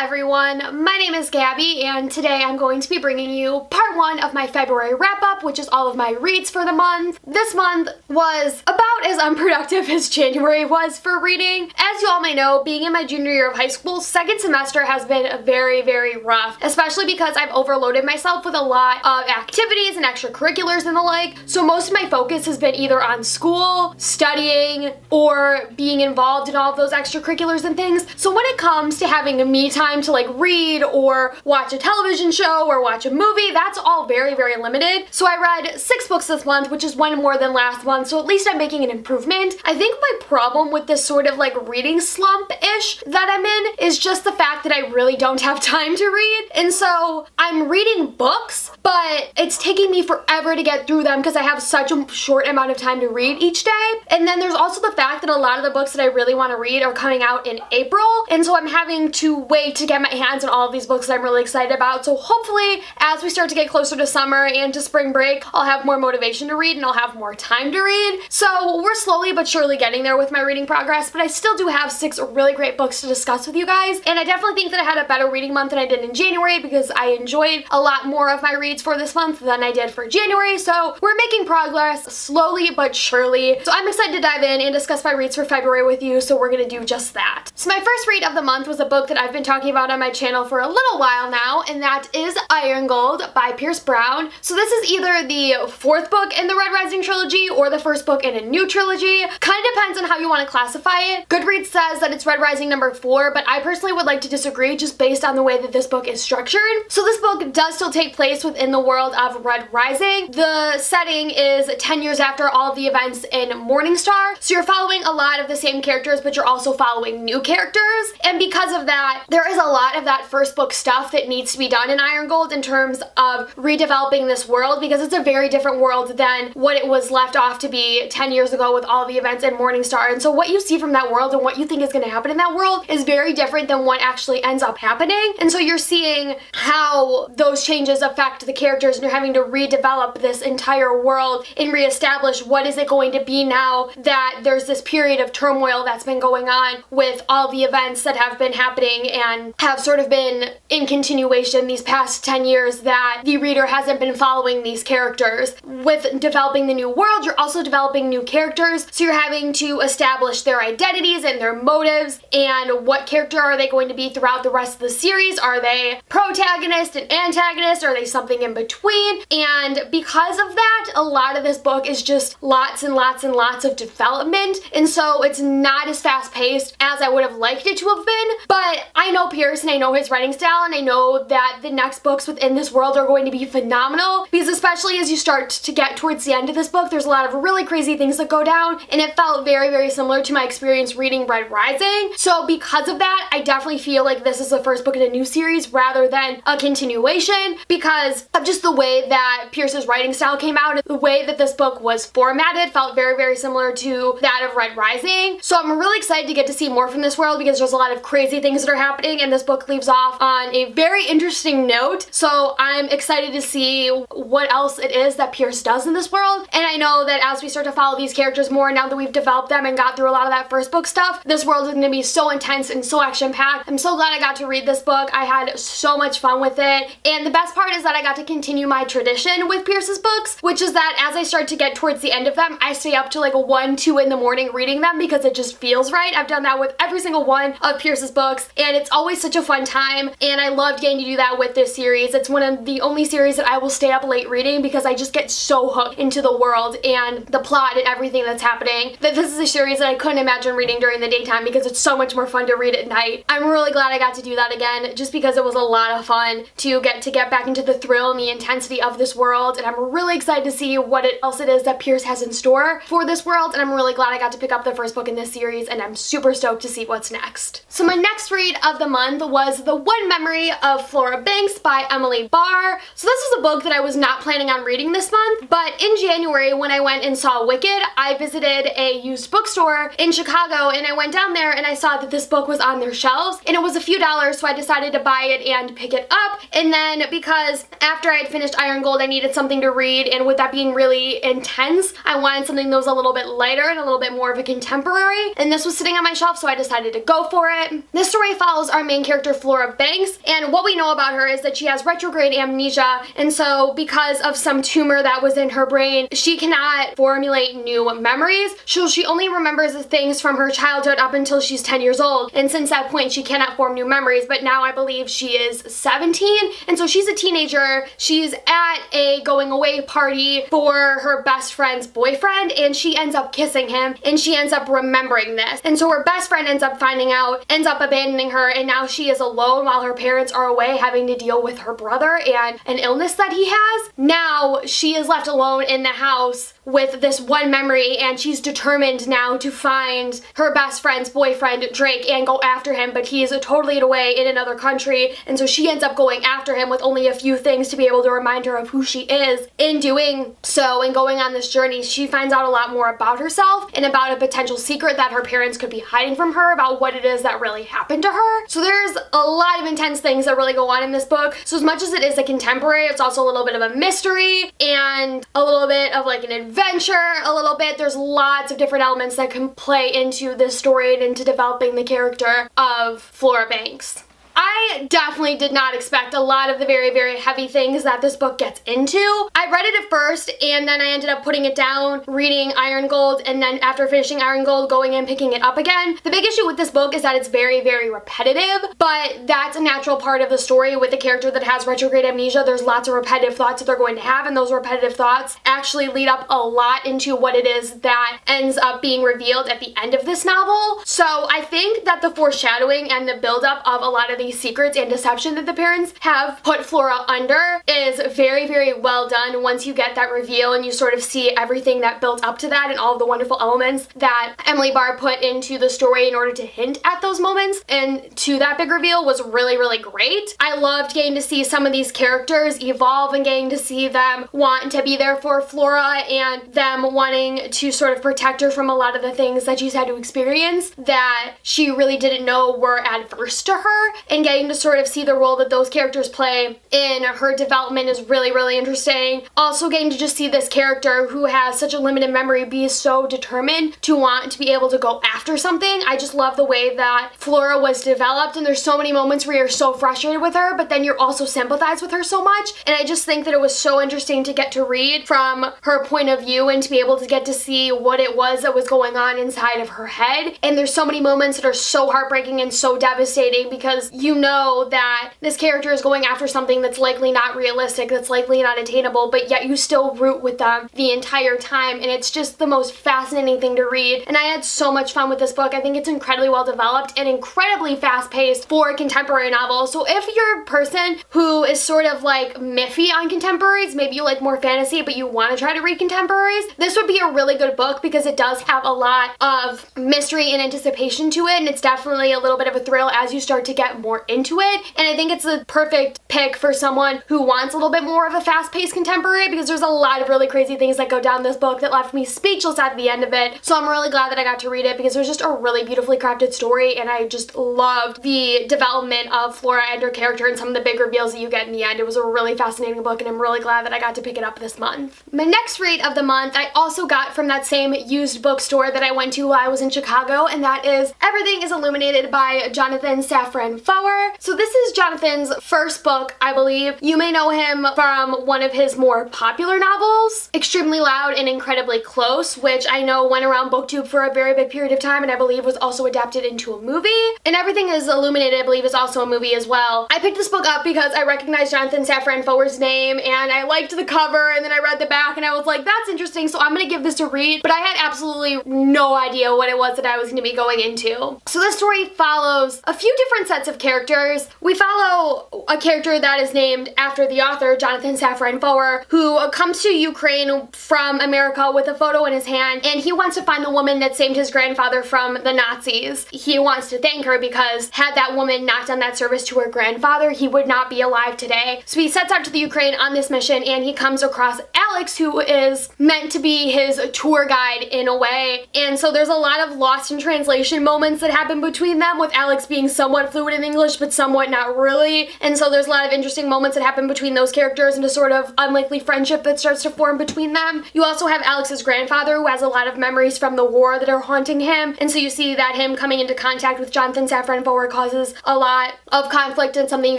everyone, my name is Gabby and today I'm going to be bringing you part 1 of my February wrap-up, which is all of my reads for the month. This month was about as unproductive as January was for reading. As you all may know, being in my junior year of high school, second semester has been very, very rough, especially because I've overloaded myself with a lot of activities and extracurriculars and the like, so most of my focus has been either on school, studying, or being involved in all of those extracurriculars and things. So when it comes to having a me time to like read or watch a television show or watch a movie, that's all very, very limited. So I read 6 books this month, which is one more than last month, so at least I'm making an improvement. I think my problem with this sort of like reading slump-ish that I'm in is just the fact that I really don't have time to read. And so I'm reading books, but it's taking me forever to get through them because I have such a short amount of time to read each day. And then there's also the fact that a lot of the books that I really want to read are coming out in April, and so I'm having to wait to get my hands on all of these books that I'm really excited about. So hopefully as we start to get closer to summer and to spring break, I'll have more motivation to read and I'll have more time to read. So we're slowly but surely getting there with my reading progress, but I still do have 6 really great books to discuss with you guys, and I definitely think that I had a better reading month than I did in January because I enjoyed a lot more of my reads for this month than I did for January. So we're making progress slowly but surely. So I'm excited to dive in and discuss my reads for February with you, so we're gonna do just that. So my first read of the month was a book that I've been talking about on my channel for a little while now, and that is Iron Gold by Pierce Brown. So this is either the 4th book in the Red Rising trilogy or the 1st book in a new trilogy. Kind of depends on how you want to classify it. Goodreads says that it's Red Rising number 4, but I personally would like to disagree just based on the way that this book is structured. So this book does still take place within the world of Red Rising. The setting is 10 years after all of the events in Morningstar, so you're following a lot of the same characters, but you're also following new characters. And because of that, there is a lot of that 1st book stuff that needs to be done in Iron Gold in terms of redeveloping this world, because it's a very different world than what it was left off to be 10 years ago with all the events in Morningstar. And so what you see from that world and what you think is going to happen in that world is very different than what actually ends up happening. And so you're seeing how those changes affect the characters, and you're having to redevelop this entire world and reestablish what is it going to be now that there's this period of turmoil that's been going on with all the events that have been happening and have sort of been in continuation these past 10 years that the reader hasn't been following these characters. With developing the new world, you're also developing new characters, so you're having to establish their identities and their motives and what character are they going to be throughout the rest of the series. Are they protagonist and antagonist? Are they something in between? And because of that, a lot of this book is just lots and lots and lots of development, and so it's not as fast-paced as I would have liked it to have been. But I know Pierce and I know his writing style, and I know that the next books within this world are going to be phenomenal, because especially as you start to get towards the end of this book, there's a lot of really crazy things that go down, and it felt very, very similar to my experience reading Red Rising. So because of that, I definitely feel like this is the 1st book in a new series rather than a continuation, because of just the way that Pierce's writing style came out. The way that this book was formatted felt very, very similar to that of Red Rising. So I'm really excited to get to see more from this world, because there's a lot of crazy things that are happening, and this book leaves off on a very interesting note. So I'm excited to see what else it is that Pierce does in this world. And I know that as we start to follow these characters more, now that we've developed them and got through a lot of that 1st book stuff, this world is going to be so intense and so action-packed. I'm so glad I got to read this book. I had so much fun with it, and the best part is that I got to continue my tradition with Pierce's books, which is that as I start to get towards the end of them, I stay up to like 1, 2 in the morning reading them because it just feels right. I've done that with every single one of Pierce's books, and it's always such a fun time, and I loved getting to do that with this series. It's one of the only series that I will stay up late reading because I just get so hooked into the world and the plot and everything that's happening that this is a series that I couldn't imagine reading during the daytime because it's so much more fun to read at night. I'm really glad I got to do that again, just because it was a lot of fun to get back into the thrill and the intensity of this world, and I'm really excited to see what else it is that Pierce has in store for this world, and I'm really glad I got to pick up the 1st book in this series, and I'm super stoked to see what's next. So my next read of the month was The One Memory of Flora Banks by Emily Barr. So this is a book that I was not planning on reading this month, but in January when I went and saw Wicked, I visited a used bookstore in Chicago, and I went down there and I saw that this book was on their shelves, and it was a few dollars, so I decided to buy it and pick it up. And then because after after I had finished Iron Gold, I needed something to read, and with that being really intense, I wanted something that was a little bit lighter and a little bit more of a contemporary, and this was sitting on my shelf, so I decided to go for it. This story follows our main character, Flora Banks, and what we know about her is that she has retrograde amnesia, and so because of some tumor that was in her brain, she cannot formulate new memories, so she only remembers the things from her childhood up until she's 10 years old, and since that point she cannot form new memories, but now I believe she is 17, and so she's a teenager. She's at a going away party for her best friend's boyfriend, and she ends up kissing him, and she ends up remembering this, and so her best friend ends up finding out, ends up abandoning her, and now she is alone while her parents are away having to deal with her brother and an illness that he has. Now she is left alone in the house with this one memory, and she's determined now to find her best friend's boyfriend Drake and go after him, but he is totally away in another country, and so she ends up going after him with only a few things to be able to remind her of who she is. In doing so and going on this journey, she finds out a lot more about herself and about a potential secret that her parents could be hiding from her about what it is that really happened to her. So there's a lot of intense things that really go on in this book. So as much as it is a contemporary, it's also a little bit of a mystery and a little bit of like an adventure, a little bit. There's lots of different elements that can play into this story and into developing the character of Flora Banks. I definitely did not expect a lot of the very, very heavy things that this book gets into. I read it at first, and then I ended up putting it down, reading Iron Gold, and then after finishing Iron Gold, going and picking it up again. The big issue with this book is that it's very, very repetitive, but that's a natural part of the story with a character that has retrograde amnesia. There's lots of repetitive thoughts that they're going to have, and those repetitive thoughts actually lead up a lot into what it is that ends up being revealed at the end of this novel. So I think that the foreshadowing and the buildup of a lot of these secrets and deception that the parents have put Flora under is very, very well done once you get that reveal and you sort of see everything that built up to that and all of the wonderful elements that Emily Barr put into the story in order to hint at those moments and to that big reveal was really, really great. I loved getting to see some of these characters evolve and getting to see them want to be there for Flora and them wanting to sort of protect her from a lot of the things that she's had to experience that she really didn't know were adverse to her, and getting to sort of see the role that those characters play in her development is really, really interesting. Also getting to just see this character who has such a limited memory be so determined to want to be able to go after something. I just love the way that Flora was developed, and there's so many moments where you're so frustrated with her, but then you're also sympathize with her so much, and I just think that it was so interesting to get to read from her point of view and to be able to get to see what it was that was going on inside of her head. And there's so many moments that are so heartbreaking and so devastating because you know that this character is going after something that's likely not realistic, that's likely not attainable, but yet you still root with them the entire time, and it's just the most fascinating thing to read. And I had so much fun with this book. I think it's incredibly well developed and incredibly fast-paced for a contemporary novel. So if you're a person who is sort of like miffy on contemporaries, maybe you like more fantasy but you want to try to read contemporaries, this would be a really good book because it does have a lot of mystery and anticipation to it, and it's definitely a little bit of a thrill as you start to get more into it. And I think it's a perfect pick for someone who wants a little bit more of a fast-paced contemporary because there's a lot of really crazy things that go down this book that left me speechless at the end of it. So I'm really glad that I got to read it because it was just a really beautifully crafted story, and I just loved the development of Flora and her character and some of the big reveals that you get in the end. It was a really fascinating book, and I'm really glad that I got to pick it up this month. My next read of the month I also got from that same used bookstore that I went to while I was in Chicago, and that is Everything is Illuminated by Jonathan Safran Foer. So this is Jonathan's first book, I believe. You may know him from one of his more popular novels, Extremely Loud and Incredibly Close, which I know went around BookTube for a very big period of time and I believe was also adapted into a movie. And Everything is Illuminated, I believe, is also a movie as well. I picked this book up because I recognized Jonathan Safran Foer's name and I liked the cover, and then I read the back and I was like, that's interesting, so I'm gonna give this a read. But I had absolutely no idea what it was that I was gonna be going into. So this story follows a few different sets of characters. We follow a character that is named after the author, Jonathan Safran Foer, who comes to Ukraine from America with a photo in his hand, and he wants to find the woman that saved his grandfather from the Nazis. He wants to thank her because had that woman not done that service to her grandfather, he would not be alive today. So he sets out to the Ukraine on this mission, and he comes across Alex, who is meant to be his tour guide in a way. And so there's a lot of lost in translation moments that happen between them, with Alex being somewhat fluent in English but somewhat not really. And so there's a lot of interesting moments that happen between those characters and a sort of unlikely friendship that starts to form between them. You also have Alex's grandfather, who has a lot of memories from the war that are haunting him. And so you see that him coming into contact with Jonathan Safran Foer causes a lot of conflict and something you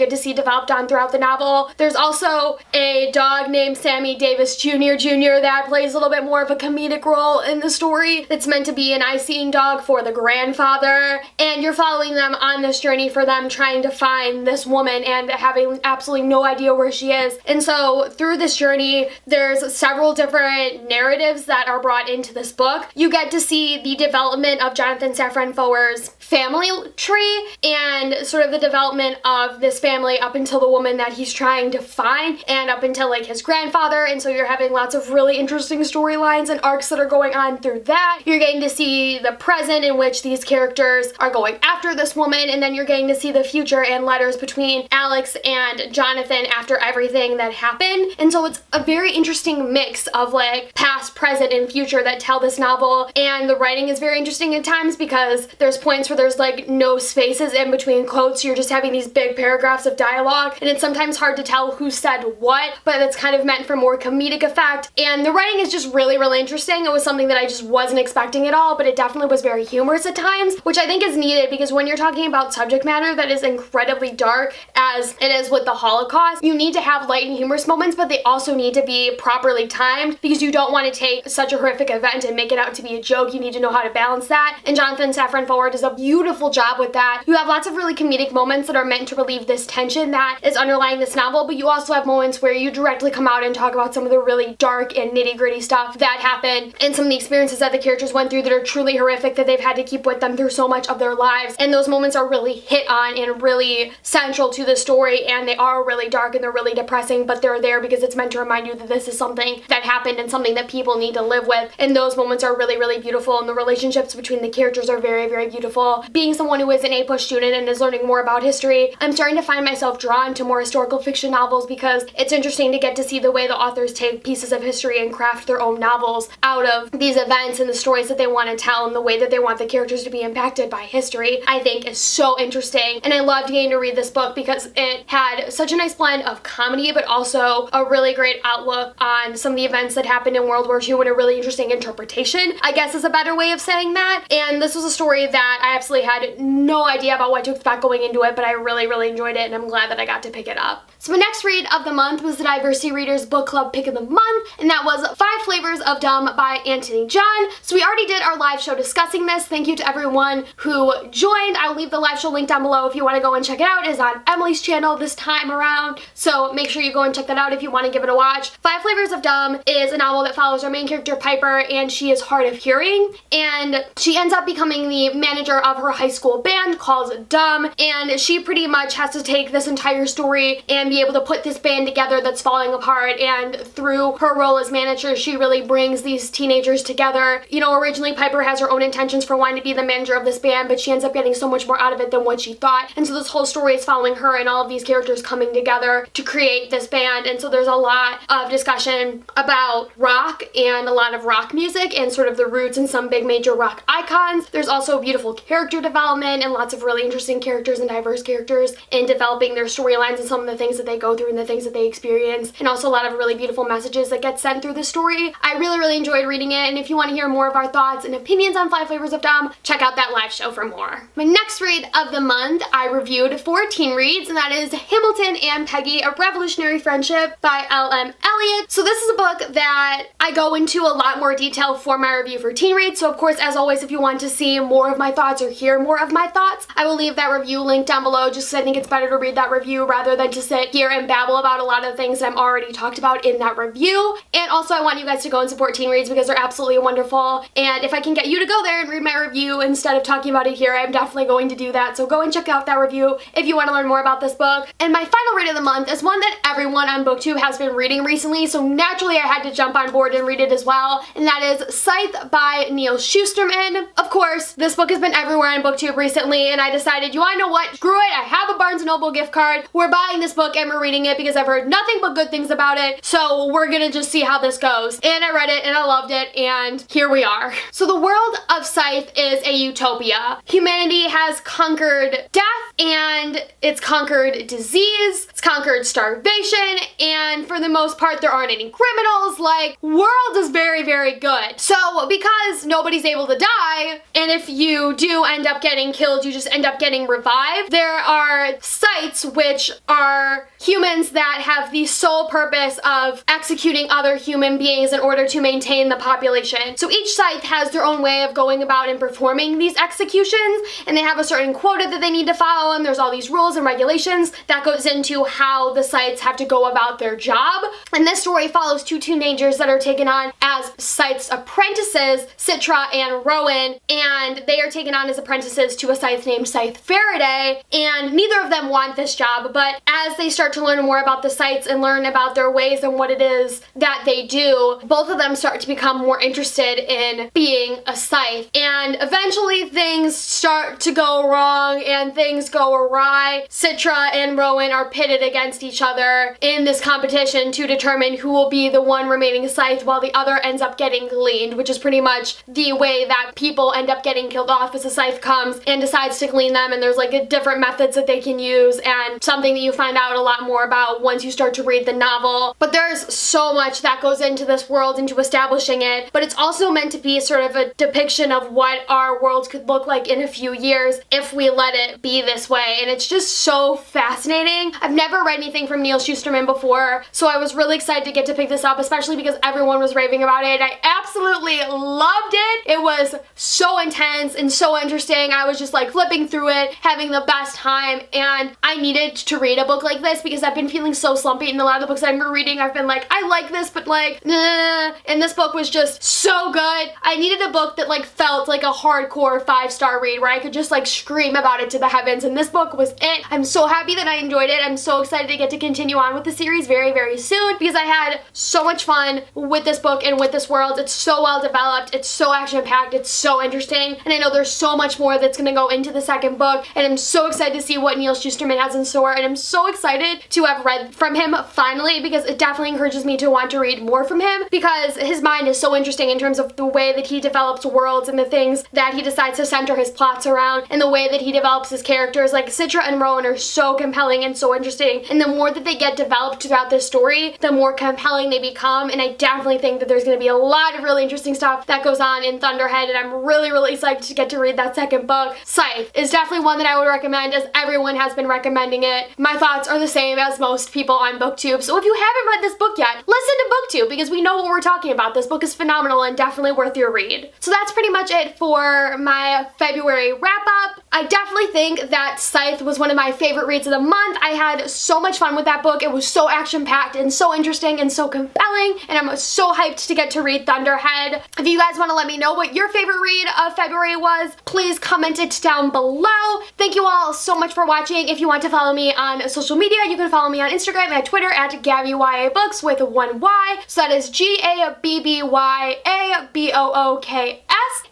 get to see developed on throughout the novel. There's also a dog named Sammy Davis Jr. that plays a little bit more of a comedic role in the story. It's meant to be an eye-seeing dog for the grandfather, and you're following them on this journey for them trying to find this woman and having absolutely no idea where she is. And so through this journey, there's several different narratives that are brought into this book. You get to see the development of Jonathan Safran Foer's family tree and sort of the development of this family up until the woman that he's trying to find and up until like his grandfather. And so you're having lots of really interesting storylines and arcs that are going on through that. You're getting to see the present in which these characters are going after this woman, and then you're getting to see the future and letters between Alex and Jonathan after everything that happened. And so it's a very interesting mix of like past, present, and future that tell this novel. And the writing is very interesting at times because there's points where there's like no spaces in between quotes. You're just having these big paragraphs of dialogue, and it's sometimes hard to tell who said what, but it's kind of meant for more comedic effect. And the writing is just really, really interesting. It was something that I just wasn't expecting at all, but it definitely was very humorous at times, which I think is needed because when you're talking about subject matter that is incredibly dark, as it is with the Holocaust, you need to have light and humorous moments, but they also need to be properly timed because you don't want to take such a horrific event and make it out to be a joke. You need to know how to balance that, and Jonathan Safran Foer does a beautiful job with that. You have lots of really comedic moments that are meant to relieve this tension that is underlying this novel, but you also have moments where you directly come out and talk about some of the really dark and nitty-gritty stuff that happened and some of the experiences that the characters went through that are truly horrific that they've had to keep with them through so much of their lives. And those moments are really hit on and really central to the story, and they are really dark and they're really depressing, but they're there because it's meant to remind you that this is something that happened and something that people need to live with. And those moments are really, really beautiful, and the relationships between the characters are very, very beautiful. Being someone who is an A+ student and is learning more about history, I'm starting to find myself drawn to more historical fiction novels because it's interesting to get to see the way the authors take pieces of history and craft their own novels out of these events and the stories that they want to tell and the way that they want the characters to be impacted by history. I think is so interesting, and I loved getting to read this book because it had such a nice blend of comedy but also a really great outlook on some of the events that happened in World War II and a really interesting interpretation, I guess is a better way of saying that. And this was a story that I absolutely had no idea about what to expect going into it, but I really, really enjoyed it, and I'm glad that I got to pick it up. So my next read of the month was the Diversity Readers Book Club Pick of the Month, and that was 5 Flavors of DUM by Anthony John. So we already did our live show discussing this. Thank you to everyone who joined. I'll leave the live show link down below if you want to go and check it out. It is on Emily's channel this time around, so make sure you go and check that out if you want to give it a watch. 5 Flavors of DUM is a novel that follows our main character Piper, and she is hard of hearing, and she ends up becoming the manager of her high school band called DUM, and she pretty much has to take this entire story and be able to put this band together that's falling apart. And through her role as manager, she really brings these teenagers together. You know, originally Piper has her own intentions for wanting to be the manager of this band, but she ends up getting so much more out of it than what she thought, and so this whole story is following her and all of these characters coming together to create this band. And so there's a lot of discussion about rock and a lot of rock music and sort of the roots and some big major rock icons. There's also beautiful character development and lots of really interesting characters and diverse characters in developing their storylines and some of the things that they go through and the things that they experience, and also a lot of really beautiful messages that get sent through the story. I really, really enjoyed reading it, and if you want to hear more of our thoughts and opinions on 5 Flavors of DUM, check out that live show for more. My next read of the month I reviewed for teen reads, and that is Hamilton and Peggy, A Revolutionary Friendship by L.M. Eliot. So this is a book that I go into a lot more detail for my review for teen reads, so of course, as always, if you want to see more of my thoughts or hear more of my thoughts, I will leave that review link down below just because I think it's better to read that review rather than to sit here and babble about a lot of things that I'm already talked about in that review. And also I want you guys to go and support teen reads because they're absolutely wonderful, and if I can get you to go there and read my review instead of talking about it here, I'm definitely going to do that. So go and check out that review if you want to learn more about this book. And my final read of the month is one that everyone on BookTube has been reading recently, so naturally I had to jump on board and read it as well, and that is Scythe by Neil Shusterman. Of course, this book has been everywhere somewhere on BookTube recently, and I decided, you wanna know what? Screw it, I have a Barnes & Noble gift card. We're buying this book and we're reading it because I've heard nothing but good things about it, so we're gonna just see how this goes. And I read it and I loved it, and here we are. So the world of Scythe is a utopia. Humanity has conquered death, and it's conquered disease, it's conquered starvation, and for the most part there aren't any criminals. Like, world is very, very good. So because nobody's able to die, and if you do end up getting killed, you just end up getting revived, there are Scythes, which are humans that have the sole purpose of executing other human beings in order to maintain the population. So each Scythe has their own way of going about and performing these executions, and they have a certain quota that they need to follow, and there's all these rules and regulations that goes into how the Scythes have to go about their job. And this story follows two teenagers that are taken on as Scythe's apprentices, Citra and Rowan, and they are taken on as apprentices to a Scythe named Scythe Faraday, and neither of them want this job, but as they start to learn more about the Scythes and learn about their ways and what it is that they do, both of them start to become more interested in being a Scythe, and eventually things start to go wrong and things go awry. Citra and Rowan are pitted against each other in this competition to determine who will be the one remaining Scythe while the other ends up getting gleaned, which is pretty much the way that people end up getting killed off, as a Scythe comes and decides to glean them, and there's like different methods that they can use, and something that you find out a lot more about once you start to read the novel. But there's so much that goes into this world, into establishing it, but it's also meant to be sort of a depiction of what our world could look like in a few years if we let it be this way, and it's just so fascinating. I've never read anything from Neil Shusterman before, so I was really excited to get to pick this up, especially because everyone was raving about it. I absolutely loved it. It was so intense and so interesting. I was just like flipping through it, having the best time, and I needed to read a book like this because I've been feeling so slumpy, and a lot of the books I've been reading, I've been like, I like this, but like, nah. And this book was just so good. I needed a book that like felt like a hardcore 5-star read where I could just like scream about it to the heavens, and this book was it. I'm so happy that I enjoyed it. I'm so excited to get to continue on with the series very, very soon because I had so much fun with this book and with this world. It's so well developed, it's so action-packed, it's so interesting, and I know there's so much more that's gonna go into the second book, and I'm so excited to see what Neil Shusterman has in store, and I'm so excited to have read from him finally, because it definitely encourages me to want to read more from him, because his mind is so interesting in terms of the way that he develops worlds and the things that he decides to center his plots around, and the way that he develops his characters. Like, Citra and Rowan are so compelling and so interesting, and the more that they get developed throughout this story, the more compelling they become, and I definitely think that there's going to be a lot of really interesting stuff that goes on in Thunderhead, and I'm really, really psyched to get to read that second book. Scythe is definitely one that I would recommend, as everyone has been recommending it. My thoughts are the same as most people on BookTube, so if you haven't read this book yet, listen to BookTube, because we know what we're talking about. This book is phenomenal and definitely worth your read. So that's pretty much it for my February wrap-up. I definitely think that Scythe was one of my favorite reads of the month. I had so much fun with that book. It was so action-packed and so interesting and so compelling, and I'm so hyped to get to read Thunderhead. If you guys want to let me know what your favorite read of February was, please comment it down below. Thank you all so much for watching. If you want to follow me on social media, you can follow me on Instagram and Twitter at GABBYABOOKS with one Y. So that is GABBYABOOKS.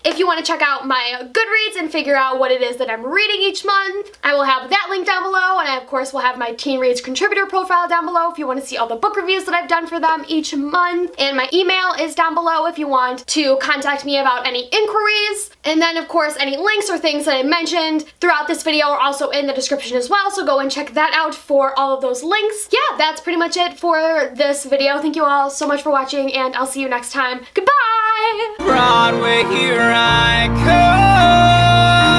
If you want to check out my Goodreads and figure out what it is that I'm reading each month, I will have that link down below, and I of course will have my Teen Reads contributor profile down below if you want to see all the book reviews that I've done for them each month, and my email is down below if you want to contact me about any inquiries, and then of course any links or things that I mentioned throughout this video are also in the description as well, so go and check that out for all of those links. Yeah, that's pretty much it for this video. Thank you all so much for watching, and I'll see you next time. Goodbye! Broadway, here I come.